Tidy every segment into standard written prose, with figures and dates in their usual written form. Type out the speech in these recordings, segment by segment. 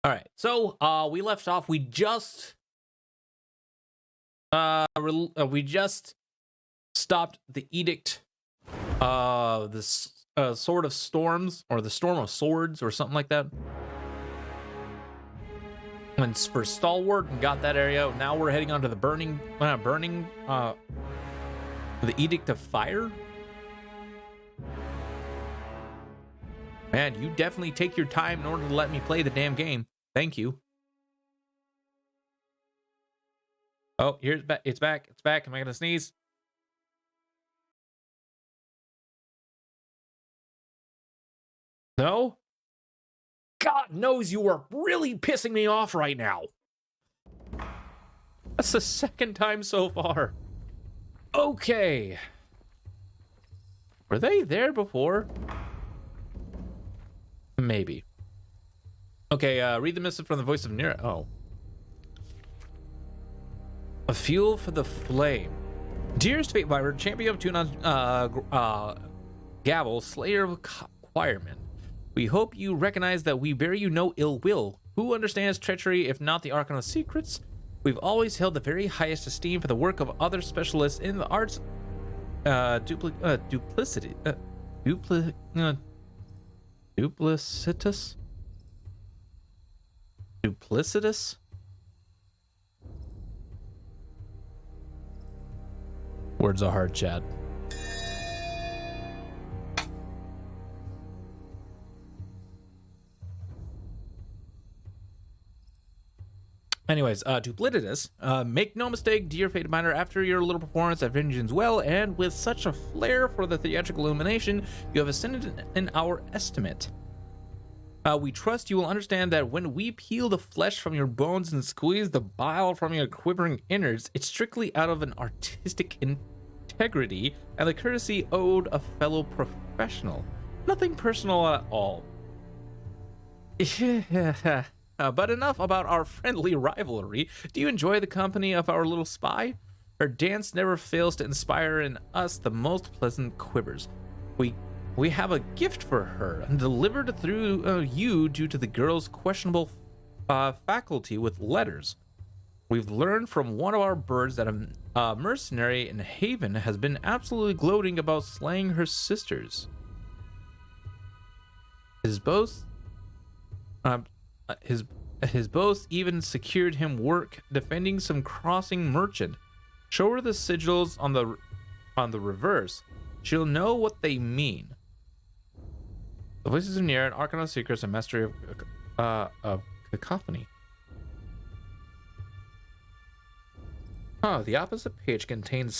All right, so we left off. We just stopped the edict, this sword of storms, or the storm of swords, or something like that. And for Stalwart, and got that area. Now we're heading on to the the Edict of Fire. Man, you definitely take your time in order to let me play the damn game. Thank you. Oh, here's back. It's back. It's back. Am I gonna sneeze? No? God knows you are really pissing me off right now. That's the second time so far. Okay. Were they there before? Maybe. Okay, read the missive from the voice of Nira. Oh. A fuel for the flame. Dearest Fate Viper, champion of Tunon, Gavel, slayer of Choirmen. We hope you recognize that we bear you no ill will. Who understands treachery if not the Arcana Secrets? We've always held the very highest esteem for the work of other specialists in the arts. Duplicitous? Duplicitous? Words are hard, Chad. Anyways, Duplicitous, make no mistake, dear Fated Miner, after your little performance at Vengeance Well, and with such a flair for the theatrical illumination, you have ascended in our estimate. We trust you will understand that when we peel the flesh from your bones and squeeze the bile from your quivering innards, it's strictly out of an artistic integrity and the courtesy owed a fellow professional. Nothing personal at all. But enough about our friendly rivalry. Do you enjoy the company of our little spy? Her dance never fails to inspire in us the most pleasant quivers. We have a gift for her, and delivered through you due to the girl's questionable faculty with letters. We've learned from one of our birds that a mercenary in Haven has been absolutely gloating about slaying her sisters. His boast even secured him work defending some crossing merchant. Show her the sigils on the reverse. She'll know what they mean. The voices are near, an Arcana Secrets, and mastery of cacophony. The opposite page contains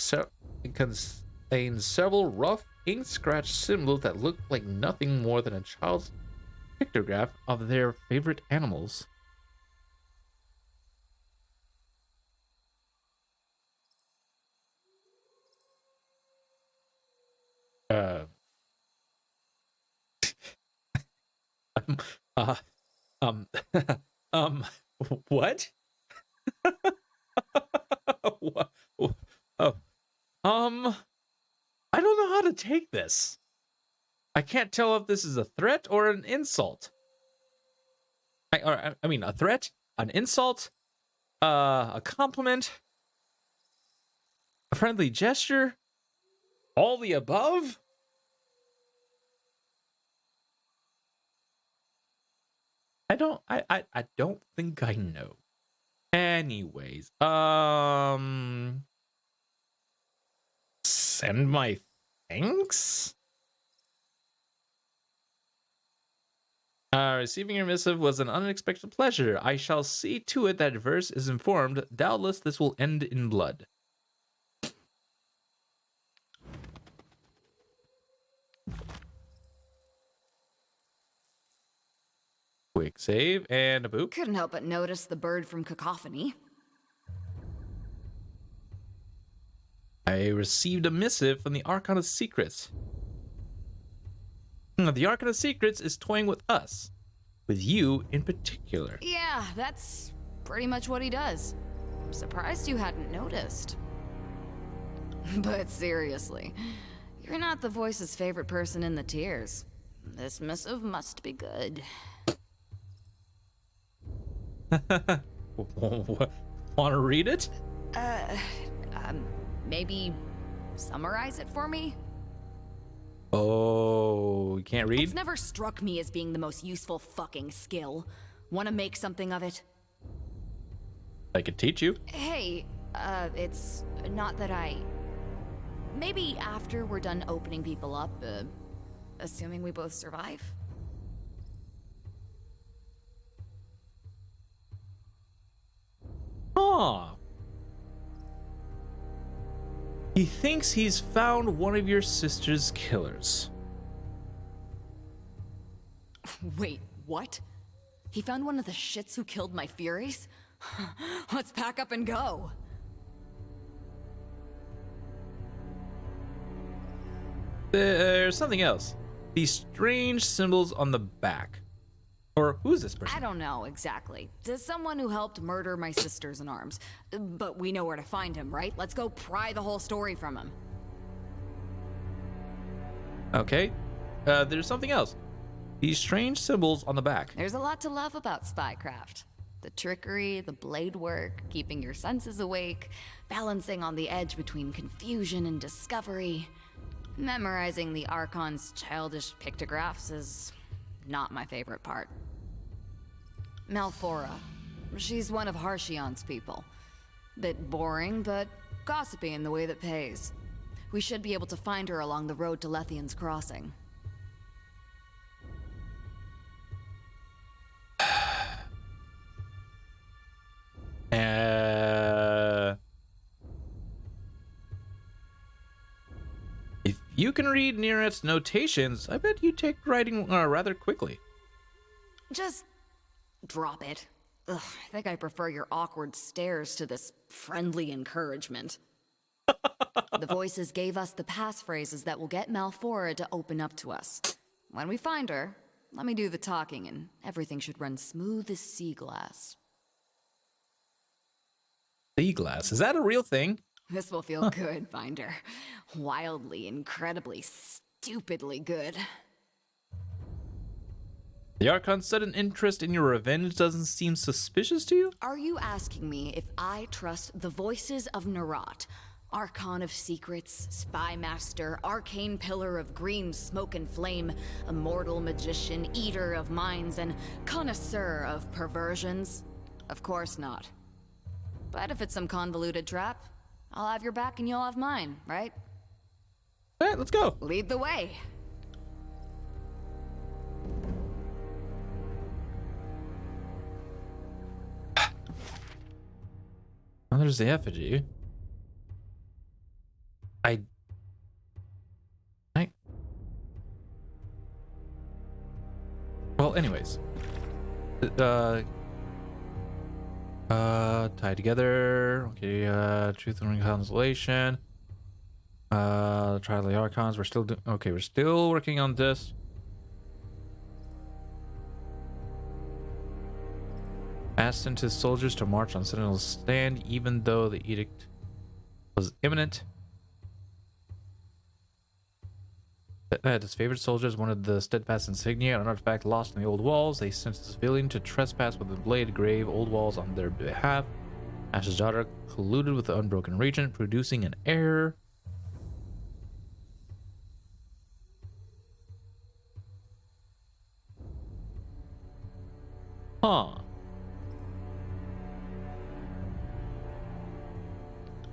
several rough ink scratch symbols that look like nothing more than a child's pictograph of their favorite animals. What? What? Oh, I don't know how to take this. I can't tell if this is a threat or an insult. I mean, a threat, an insult, a compliment, a friendly gesture, all the above. I don't think I know. Anyways, send my thanks. Receiving your missive was an unexpected pleasure. I shall see to it that Verse is informed. Doubtless this will end in blood. Quick save and a boop. Couldn't help but notice the bird from Cacophony. I received a missive from the Arcana Secrets. The Arcana Secrets is toying with us. With you in particular. Yeah, that's pretty much what he does. I'm surprised you hadn't noticed. But seriously, you're not the Voice's favorite person in the tiers. This missive must be good. Want to read it? Uh, maybe summarize it for me? Oh, you can't read? It's never struck me as being the most useful fucking skill. Want to make something of it? I could teach you. Hey, it's not that I... Maybe after we're done opening people up, assuming we both survive? Huh. He thinks he's found one of your sister's killers. Wait, what? He found one of the shits who killed my Furies? Let's pack up and go. There's something else. These strange symbols on the back. Or who's this person? I don't know exactly. To someone who helped murder my sisters in arms. But we know where to find him, right? Let's go pry the whole story from him. Okay. There's something else. These strange symbols on the back. There's a lot to love about spycraft. The trickery, the blade work, keeping your senses awake, balancing on the edge between confusion and discovery. Memorizing the Archon's childish pictographs is not my favorite part. Malfora. She's one of Harshion's people. Bit boring, but gossipy in the way that pays. We should be able to find her along the road to Lethian's Crossing. If you can read Neret's notations, I bet you take writing rather quickly. Just drop it. Ugh, I think I prefer your awkward stares to this friendly encouragement. The voices gave us the passphrases that will get Malfora to open up to us. When we find her, let me do the talking and everything should run smooth as sea glass. Sea glass, is that a real thing? This will feel good, Finder. Wildly, incredibly, stupidly good. The Archon's sudden interest in your revenge doesn't seem suspicious to you? Are you asking me if I trust the voices of Nerat? Archon of secrets, spy master, arcane pillar of green smoke and flame, immortal magician, eater of minds, and connoisseur of perversions? Of course not. But if it's some convoluted trap, I'll have your back and you'll have mine, right? All right, let's go. Lead the way. Oh, there's the effigy. I. Well, anyways. Tied together. Okay, truth and reconciliation. Trial of the Archons. We're still working on this. Asked sent his soldiers to march on Sentinel's stand, even though the edict was imminent. His favorite soldiers wanted the steadfast insignia, an artifact lost in the old walls. They sent a civilian to trespass with the blade grave old walls on their behalf. Ash's daughter colluded with the unbroken regent, producing an error. Huh.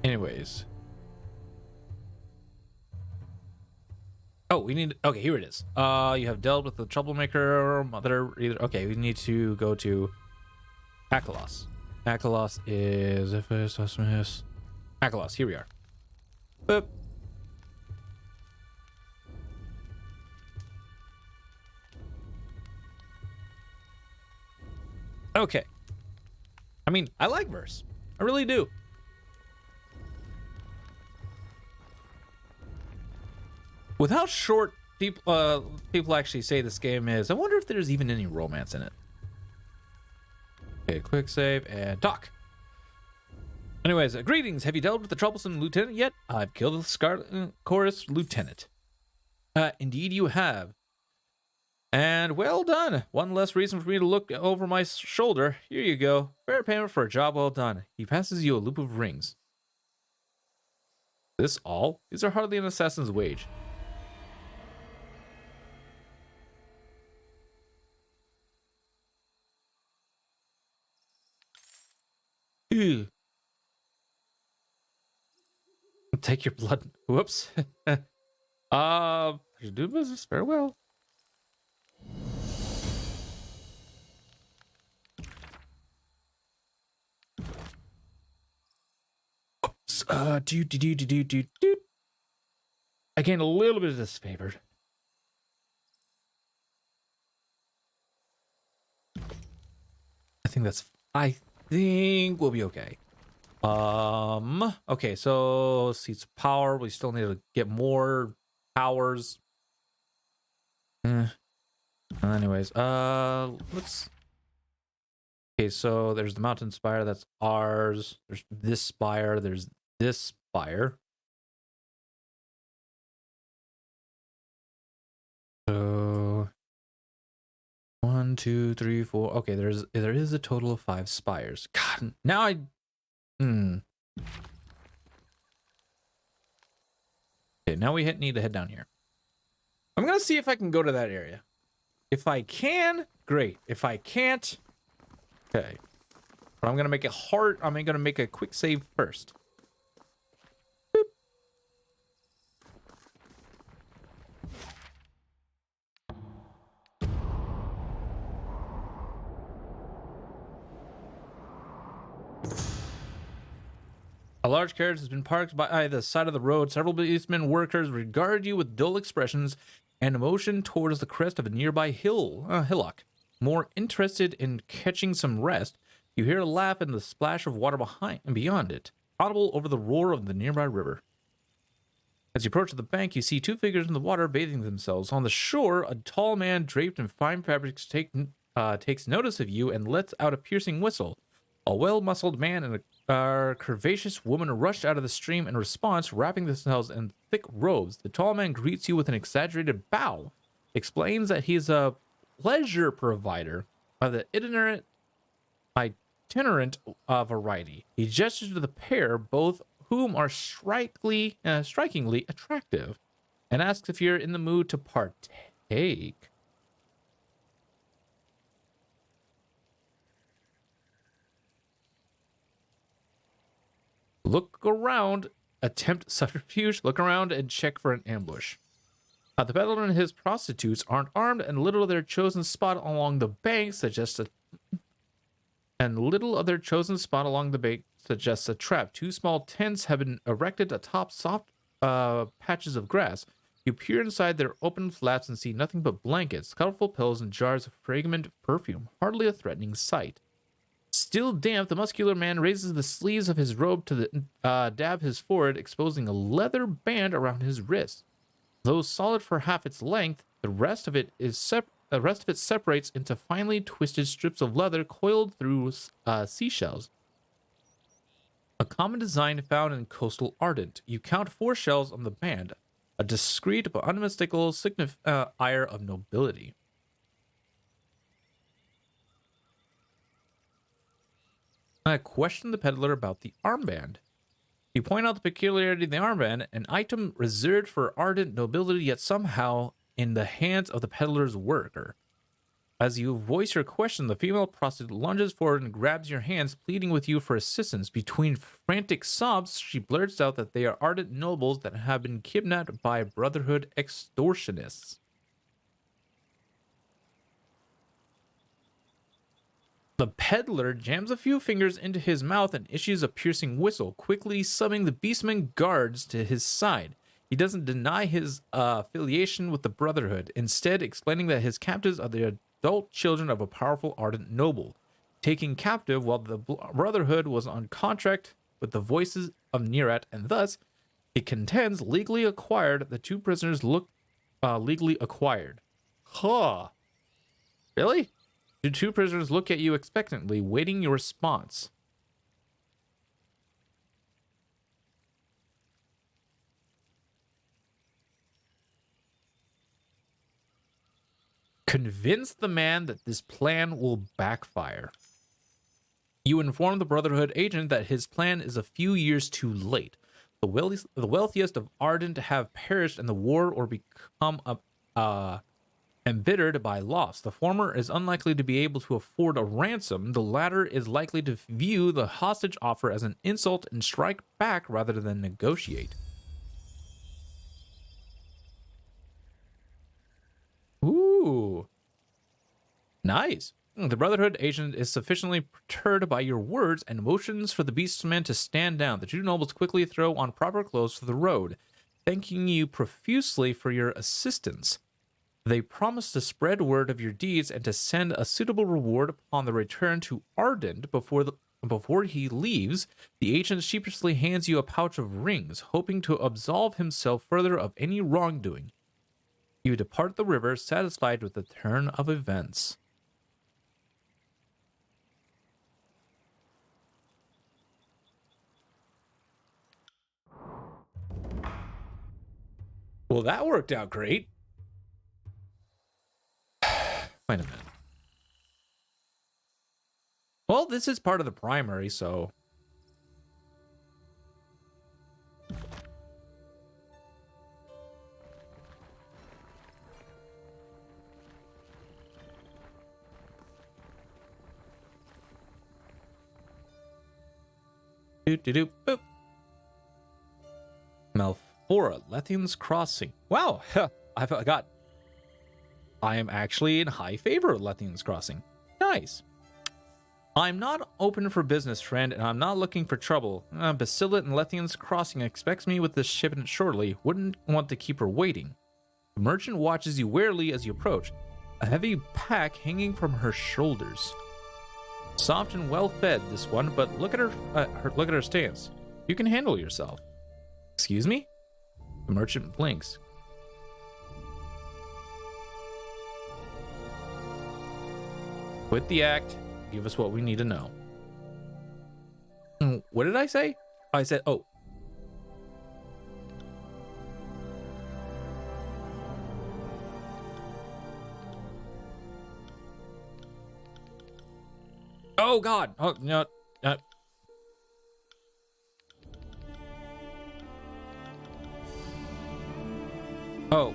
Anyways. Oh, we need... Okay, here it is. You have dealt with the troublemaker, mother... Either. Okay, we need to go to Akalos. Akalos is... Akalos, here we are. Boop. Okay. I mean, I like verse. I really do. With how short people actually say this game is, I wonder if there's even any romance in it. Okay, quick save and talk. Anyways, greetings. Have you dealt with the troublesome lieutenant yet? I've killed the Scarlet Chorus lieutenant. Indeed you have. And well done. One less reason for me to look over my shoulder. Here you go. Fair payment for a job well done. He passes you a loop of rings. This all? These are hardly an assassin's wage. Ew. Take your blood. Whoops. Do business. Farewell. Do. I gained a little bit of disfavored. I think we'll be okay. Okay, so seats of power. We still need to get more powers. Anyways, let's. Okay, so there's the mountain spire. That's ours. There's this spire. There's this spire. So 1, 2, 3, 4. Okay, there is a total of 5 spires. God, now I. Okay, now we need to head down here. I'm gonna see if I can go to that area. If I can, great. If I can't, okay. But I'm gonna make it hard. I'm gonna make a quick save first. Boop. A large carriage has been parked by the side of the road. Several policemen workers regard you with dull expressions and motion towards the crest of a nearby hillock. More interested in catching some rest, you hear a laugh and the splash of water behind and beyond it, audible over the roar of the nearby river. As you approach the bank, you see 2 figures in the water bathing themselves. On the shore, a tall man draped in fine fabrics takes notice of you and lets out a piercing whistle. A well-muscled man and a curvaceous woman rush out of the stream in response, wrapping themselves in thick robes. The tall man greets you with an exaggerated bow, explains that he is a pleasure provider of the itinerant variety. He gestures to the pair, both whom are strikingly attractive, and asks if you're in the mood to partake. Look around, attempt subterfuge, look around, and check for an ambush. The peddler and his prostitutes aren't armed, and little of their chosen spot along the bank suggests a trap. 2 small tents have been erected atop soft patches of grass. You peer inside their open flaps and see nothing but blankets, colorful pillows, and jars of fragrant perfume. Hardly a threatening sight. Still damp, the muscular man raises the sleeves of his robe to dab his forehead, exposing a leather band around his wrist. Though solid for half its length, the rest of it separates into finely twisted strips of leather coiled through seashells. A common design found in coastal Ardent. You count 4 shells on the band, a discreet but unmistakable signifier of nobility. I question the peddler about the armband. You point out the peculiarity of the armband, an item reserved for ardent nobility, yet somehow in the hands of the peddler's worker. As you voice your question, the female prostitute lunges forward and grabs your hands, pleading with you for assistance. Between frantic sobs, she blurts out that they are ardent nobles that have been kidnapped by Brotherhood extortionists. The peddler jams a few fingers into his mouth and issues a piercing whistle, quickly summoning the beastman guards to his side. He doesn't deny his affiliation with the Brotherhood, instead explaining that his captives are the adult children of a powerful ardent noble, taken captive while the Brotherhood was on contract with the Voices of Nerat, and thus, he contends, legally acquired. The 2 prisoners look legally acquired. Huh. Really? The 2 prisoners look at you expectantly, waiting your response. Convince the man that this plan will backfire. You inform the Brotherhood agent that his plan is a few years too late. The wealthiest of Ardent have perished in the war or become embittered by loss. The former is unlikely to be able to afford a ransom. The latter is likely to view the hostage offer as an insult and strike back rather than negotiate. Ooh. Nice. The Brotherhood agent is sufficiently perturbed by your words and motions for the beastmen to stand down. The two nobles quickly throw on proper clothes for the road, thanking you profusely for your assistance. They promise to spread word of your deeds and to send a suitable reward upon the return to Ardent before he leaves. The agent sheepishly hands you a pouch of rings, hoping to absolve himself further of any wrongdoing. You depart the river, satisfied with the turn of events. Well, that worked out great. Wait a minute. Well, this is part of the primary, so... Boop. Malfora, Lethian's Crossing. Wow, I forgot. I am actually in high favor of Lethian's Crossing. Nice. I'm not open for business, friend, and I'm not looking for trouble. Basilit and Lethian's Crossing expects me with this shipment shortly. Wouldn't want to keep her waiting. The merchant watches you warily as you approach, a heavy pack hanging from her shoulders. Soft and well fed, this one, but look at her stance. You can handle yourself. Excuse me? The merchant blinks. Quit the act. Give us what we need to know. What did I say? I said, oh. Oh, God. Oh, no. Oh.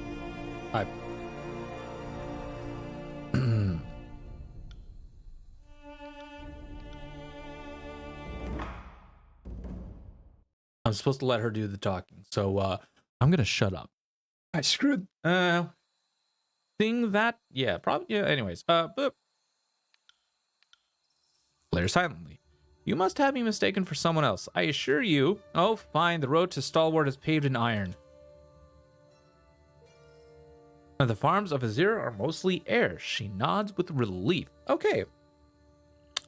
I'm supposed to let her do the talking, so I'm gonna shut up. I screwed thing that probably anyways. But Blair silently. You must have me mistaken for someone else. I assure you. Oh, fine, the road to Stalwart is paved in iron. The farms of Azir are mostly air. She nods with relief. Okay.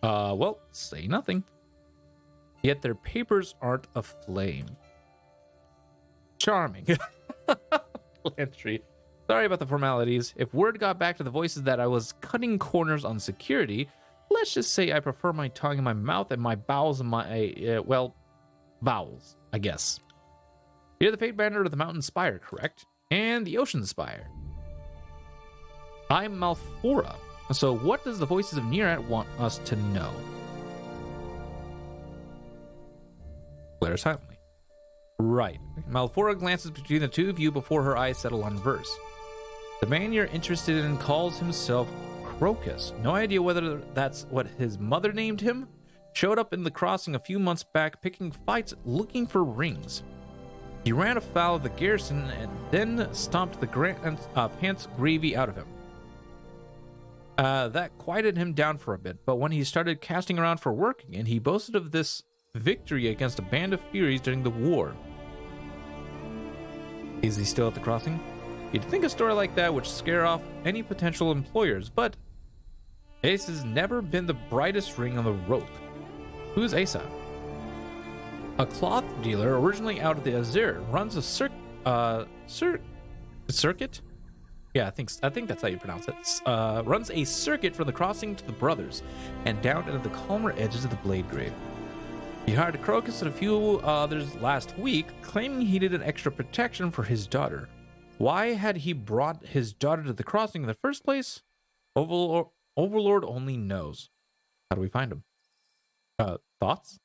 Well, say nothing. Yet their papers aren't aflame. Charming. Lantry. Sorry about the formalities. If word got back to the voices that I was cutting corners on security, let's just say I prefer my tongue in my mouth and my bowels in my, bowels, I guess. You're the Fate Banner of the Mountain Spire, correct? And the Ocean Spire. I'm Malfora. So what does the voices of Nearat want us to know? Blair silently. Right. Malfora glances between the two of you before her eyes settle on Verse. The man you're interested in calls himself Crocus. No idea whether that's what his mother named him. Showed up in the crossing a few months back, picking fights, looking for rings. He ran afoul of the garrison and then stomped the pants gravy out of him. That quieted him down for a bit, but when he started casting around for work again, he boasted of this victory against a band of Furies during the war. Is he still at the crossing? You'd think a story like that would scare off any potential employers, but Ace has never been the brightest ring on the rope. Who's Asa? A cloth dealer originally out of the Azir, runs a circuit? Yeah, I think that's how you pronounce it. Runs a circuit from the crossing to the Brothers and down into the calmer edges of the Blade Grave. He hired Crocus and a few others last week, claiming he needed extra protection for his daughter. Why had he brought his daughter to the crossing in the first place? Overlord only knows. How do we find him? Thoughts?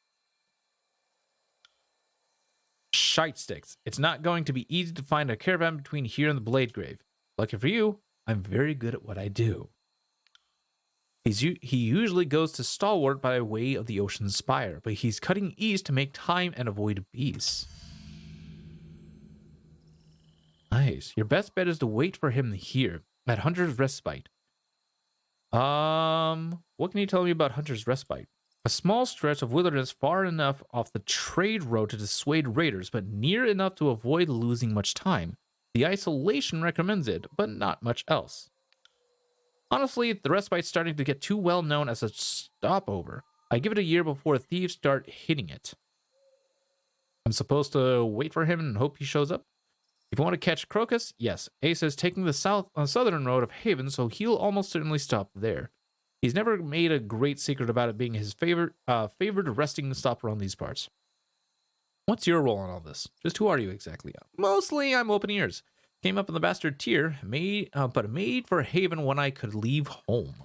Shite sticks. It's not going to be easy to find a caravan between here and the Blade Grave. Lucky for you, I'm very good at what I do. He usually goes to Stalwart by way of the Ocean Spire, but he's cutting east to make time and avoid beasts. Nice. Your best bet is to wait for him here at Hunter's Respite. What can you tell me about Hunter's Respite? A small stretch of wilderness far enough off the trade road to dissuade raiders, but near enough to avoid losing much time. The isolation recommends it, but not much else. Honestly, the Respite's starting to get too well known as a stopover. I give it a year before thieves start hitting it. I'm supposed to wait for him and hope he shows up? If you want to catch Crocus, yes, Ace is taking the southern road of Haven, so he'll almost certainly stop there. He's never made a great secret about it being his favored resting stop around these parts. What's your role in all this? Just who are you exactly? Mostly, I'm open ears. Came up in the bastard tier, but made for Haven when I could leave home.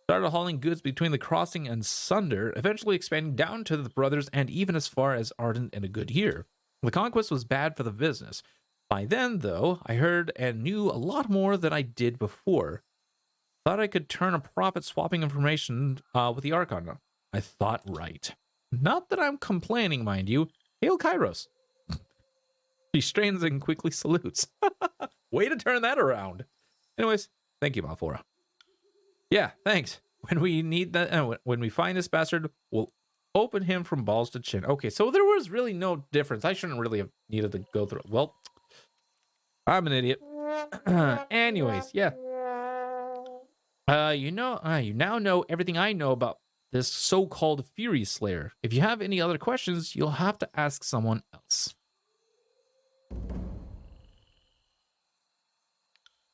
Started hauling goods between the crossing and Sunder, eventually expanding down to the brothers and even as far as Ardent in a good year. The conquest was bad for the business. By then, though, I heard and knew a lot more than I did before. Thought I could turn a profit swapping information with the Archon. I thought right. Not that I'm complaining, mind you. Hail Kairos. She strains and quickly salutes. Way to turn that around. Anyways, thank you, Malfora. Yeah, thanks. When we need that, when we find this bastard, we'll open him from balls to chin. Okay, so there was really no difference. I shouldn't really have needed to go through it. Well, I'm an idiot. Anyways, yeah. You now know everything I know about this so-called Fury Slayer. If you have any other questions, you'll have to ask someone else.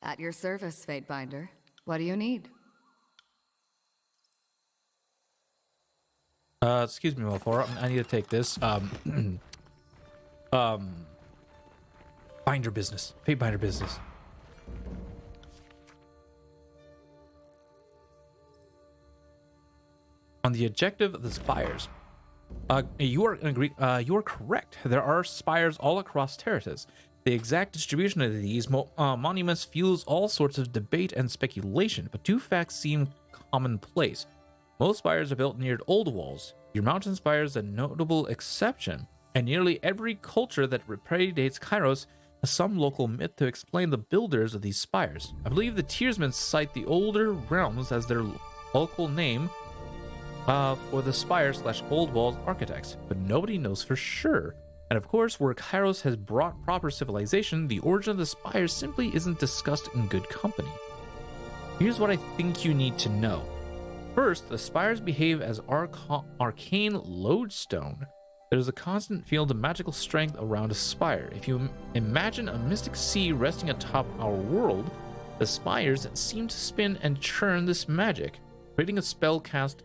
At your service, Fatebinder. What do you need? Excuse me, Malfora. I need to take this. Binder business. Fatebinder business. On the objective of the spires. You are correct. There are spires all across Terratus. The exact distribution of these monuments fuels all sorts of debate and speculation, but two facts seem commonplace. Most spires are built near old walls. Your mountain spire is a notable exception, and nearly every culture that predates Kairos has some local myth to explain the builders of these spires. I believe the Tiersmen cite the older realms as their local name for the spire/old walls architects, but nobody knows for sure. And of course, where Kairos has brought proper civilization, the origin of the spires simply isn't discussed in good company. Here's what I think you need to know. First, the spires behave as arcane lodestone. There's a constant field of magical strength around a spire. If you imagine a mystic sea resting atop our world, the spires seem to spin and churn this magic, creating a spell cast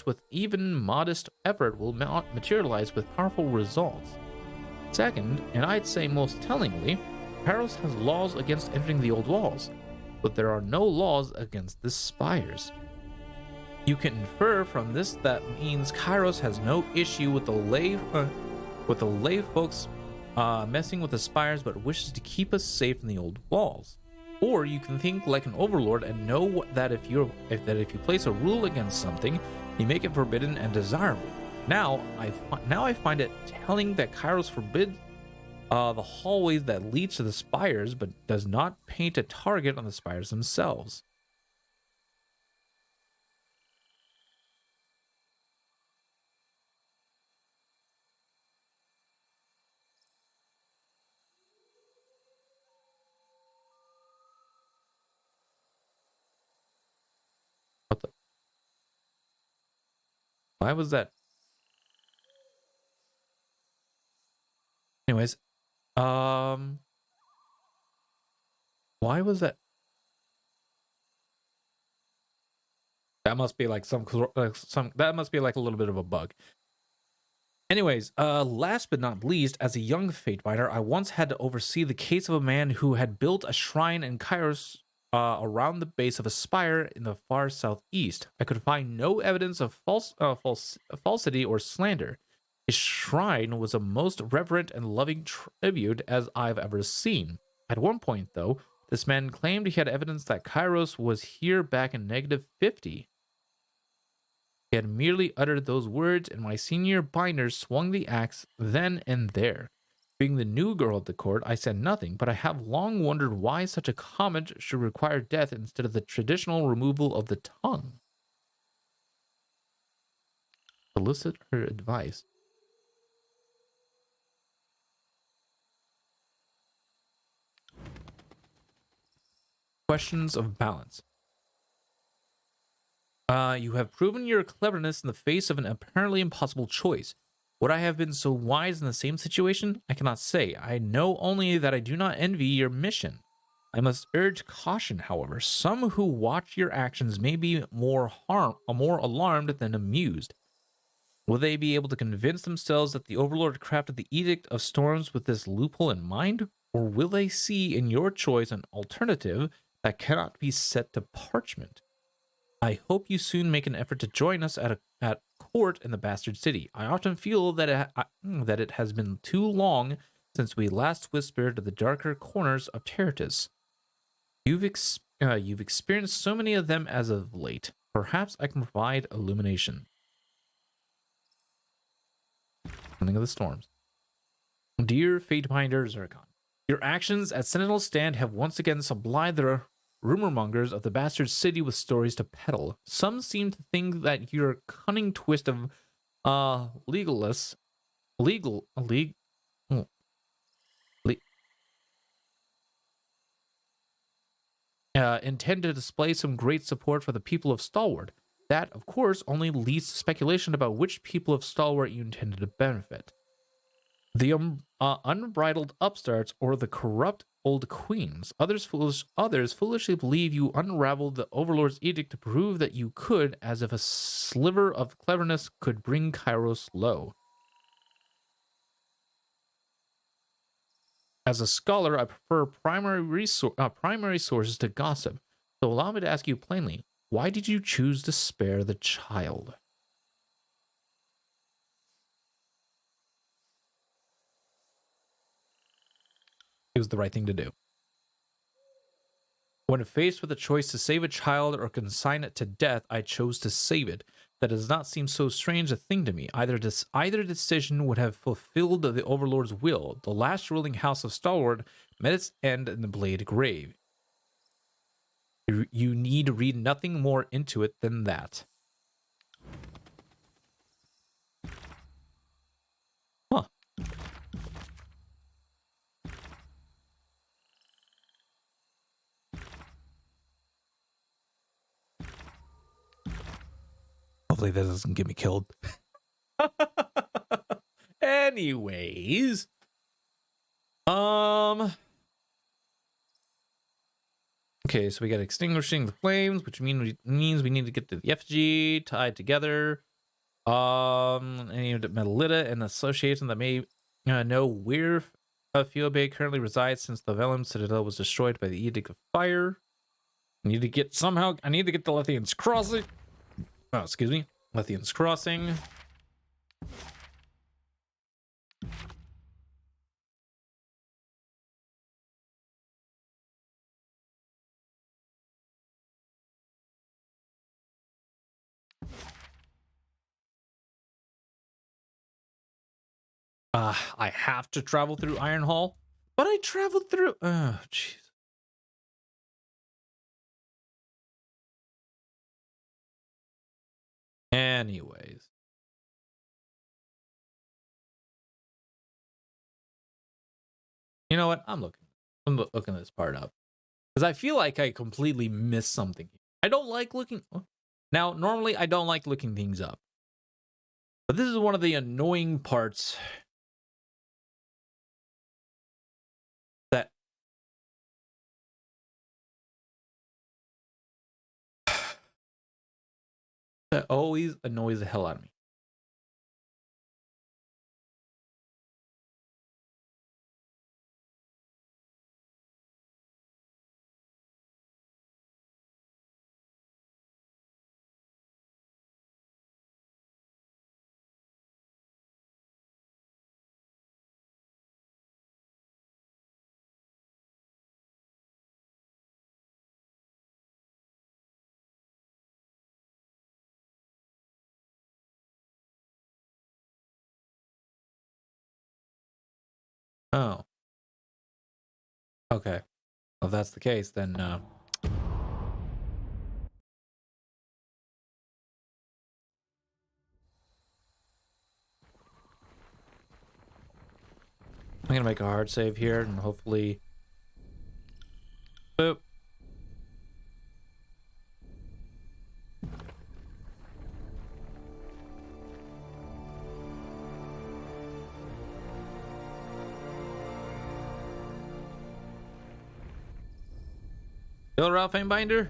with even modest effort will materialize with powerful results. Second, and I'd say most tellingly, Kairos has laws against entering the old walls, but there are no laws against the spires. You can infer from this that means Kairos has no issue with the lay folks messing with the spires, but wishes to keep us safe in the old walls. Or you can think like an overlord and know that if you place a rule against something, you make it forbidden and desirable. Now I find it telling that Kairos forbids the hallways that leads to the spires, but does not paint a target on the spires themselves. What the? Why was that? Anyways, why was that? That must be like that must be like a little bit of a bug. Anyways, last but not least, as a young Fatebiter, I once had to oversee the case of a man who had built a shrine in Kairos around the base of a spire in the far southeast. I could find no evidence of falsity or slander. His shrine was a most reverent and loving tribute as I've ever seen. At one point, though, this man claimed he had evidence that Kairos was here back in negative 50. He had merely uttered those words, and my senior binder swung the axe then and there. Being the new girl at the court, I said nothing, but I have long wondered why such a comment should require death instead of the traditional removal of the tongue. Solicit her advice. Questions of balance. You have proven your cleverness in the face of an apparently impossible choice. Would I have been so wise in the same situation? I cannot say. I know only that I do not envy your mission. I must urge caution, however. Some who watch your actions may be more alarmed than amused. Will they be able to convince themselves that the Overlord crafted the Edict of Storms with this loophole in mind? Or will they see in your choice an alternative that cannot be set to parchment? I hope you soon make an effort to join us at court in the bastard city. I often feel that it has been too long since we last whispered to the darker corners of Terratus. You've experienced so many of them as of late. Perhaps I can provide illumination. Summoning of the Storms. Dear Fateminder Zercon, your actions at Sentinel Stand have once again supplied the rumor mongers of the bastard city with stories to peddle. Some seem to think that your cunning twist of legalists legal league oh, intend to display some great support for the people of Stalwart. That, of course, only leads to speculation about which people of Stalwart you intended to benefit. The unbridled upstarts or the corrupt old queens. Others foolishly believe you unraveled the Overlord's edict to prove that you could, as if a sliver of cleverness could bring Kairos low. As a scholar, I prefer primary sources to gossip. So allow me to ask you plainly, why did you choose to spare the child? It was the right thing to do. When faced with a choice to save a child or consign it to death, I chose to save it. That does not seem so strange a thing to me. Either decision would have fulfilled the Overlord's will. The last ruling house of Stalwart met its end in the Blade Grave. You need read nothing more into it than that. Huh. Hopefully that doesn't get me killed. Anyways. Okay, so we got extinguishing the flames, which means we need to get the effigy tied together. Any Metalita and association that may know where Fiobe currently resides since the Vellum Citadel was destroyed by the Edict of Fire. I need to get the Lethian's Crossing. Oh, excuse me. Lethian's Crossing. I have to travel through Iron Hall, but I traveled through. Oh, jeez. Anyways. You know what? I'm looking this part up. Because I feel like I completely missed something. I don't like looking. Now, normally I don't like looking things up. But this is one of the annoying parts that always annoys the hell out of me. Oh, okay. Well, if that's the case, then I'm gonna make a hard save here and hopefully. Boop. Kill Ralph Aimbinder?